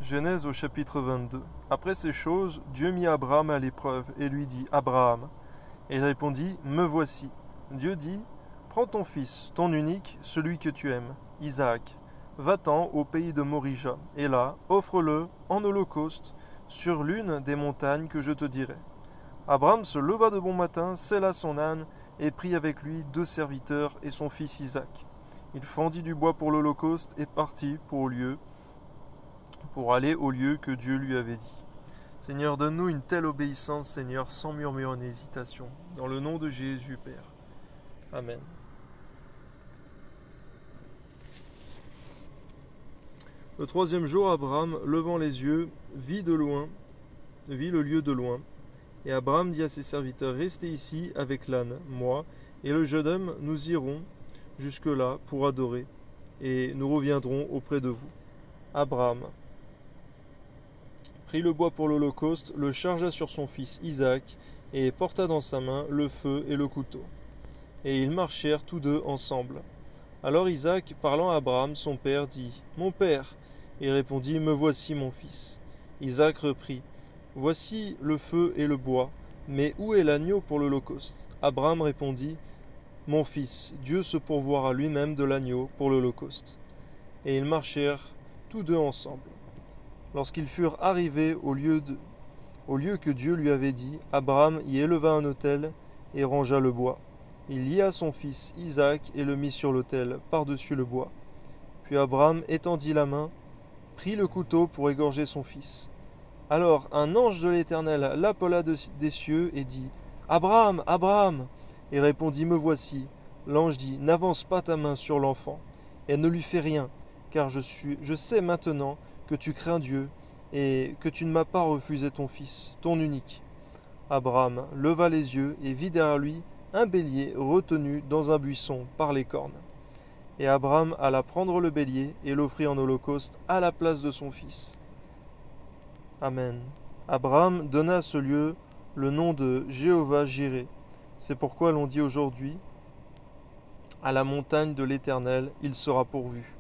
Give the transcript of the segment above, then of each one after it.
Genèse au chapitre 22. Après ces choses, Dieu mit Abraham à l'épreuve et lui dit, Abraham. Et il répondit, Me voici. Dieu dit, Prends ton fils, ton unique, celui que tu aimes, Isaac. Va-t'en au pays de Morija, et là, offre-le en holocauste sur l'une des montagnes que je te dirai. Abraham se leva de bon matin, sella son âne, et prit avec lui 2 serviteurs et son fils Isaac. Il fendit du bois pour l'holocauste et partit pour aller au lieu que Dieu lui avait dit. Seigneur, donne-nous une telle obéissance, Seigneur, sans murmure ni hésitation. Dans le nom de Jésus, Père. Amen. Le 3e jour, Abraham, levant les yeux, vit le lieu de loin. Et Abraham dit à ses serviteurs, Restez ici avec l'âne, moi et le jeune homme, nous irons jusque-là pour adorer, et nous reviendrons auprès de vous. Abraham prit le bois pour l'holocauste, le chargea sur son fils Isaac, et porta dans sa main le feu et le couteau. Et ils marchèrent tous deux ensemble. Alors Isaac, parlant à Abraham, son père, dit, Mon père. Il répondit, Me voici, mon fils. Isaac reprit, Voici le feu et le bois, mais où est l'agneau pour l'holocauste? Abraham répondit, Mon fils, Dieu se pourvoira lui-même de l'agneau pour l'holocauste. Et ils marchèrent tous deux ensemble. Lorsqu'ils furent arrivés au lieu que Dieu lui avait dit, Abraham y éleva un autel et rangea le bois. Il lia son fils Isaac et le mit sur l'autel, par-dessus le bois. Puis Abraham étendit la main, prit le couteau pour égorger son fils. Alors un ange de l'Éternel l'appela des cieux et dit, Abraham, Abraham. Il répondit, Me voici. L'ange dit, N'avance pas ta main sur l'enfant, et ne lui fais rien, car je sais maintenant que tu crains Dieu, et que tu ne m'as pas refusé ton fils, ton unique. Abraham leva les yeux et vit derrière lui un bélier retenu dans un buisson par les cornes. Et Abraham alla prendre le bélier et l'offrit en holocauste à la place de son fils. Amen. Abraham donna à ce lieu le nom de Jéhovah-Jireh. C'est pourquoi l'on dit aujourd'hui, à la montagne de l'Éternel, il sera pourvu.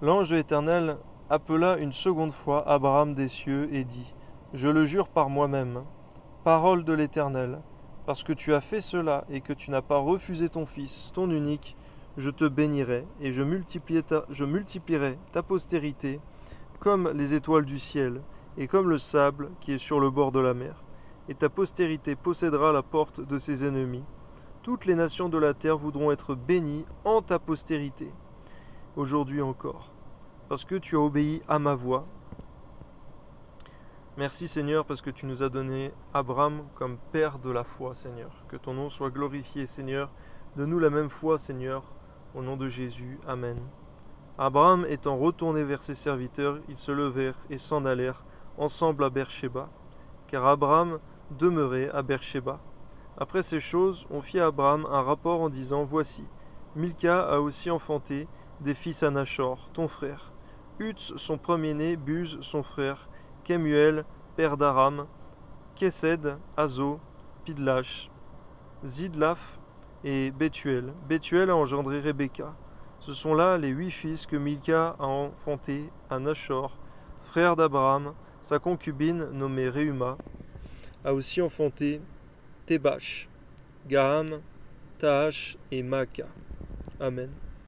L'ange de l'Éternel appela une seconde fois Abraham des cieux et dit, Je le jure par moi-même, parole de l'Éternel, parce que tu as fait cela et que tu n'as pas refusé ton fils, ton unique, je te bénirai et je multiplierai ta postérité comme les étoiles du ciel et comme le sable qui est sur le bord de la mer. Et ta postérité possédera la porte de ses ennemis. Toutes les nations de la terre voudront être bénies en ta postérité, aujourd'hui encore, parce que tu as obéi à ma voix. Merci Seigneur, parce que tu nous as donné Abraham comme père de la foi, Seigneur. Que ton nom soit glorifié, Seigneur. Donne-nous la même foi, Seigneur, au nom de Jésus. Amen. Abraham étant retourné vers ses serviteurs, ils se levèrent et s'en allèrent ensemble à Beersheba, car Abraham demeurait à Beersheba. Après ces choses, on fit à Abraham un rapport en disant, Voici, Milca a aussi enfanté des fils à Nachor, ton frère, Uts son premier-né, Buz son frère, Kemuel, père d'Aram, Kesed, Azo, Pidlach, Zidlaph et Bethuel. Bethuel a engendré Rebecca. Ce sont là les 8 fils que Milca a enfantés à Nachor, frère d'Abraham. Sa concubine, nommée Reuma, a aussi enfanté Tébach, Gaham, Tahash et Maaka. Amen.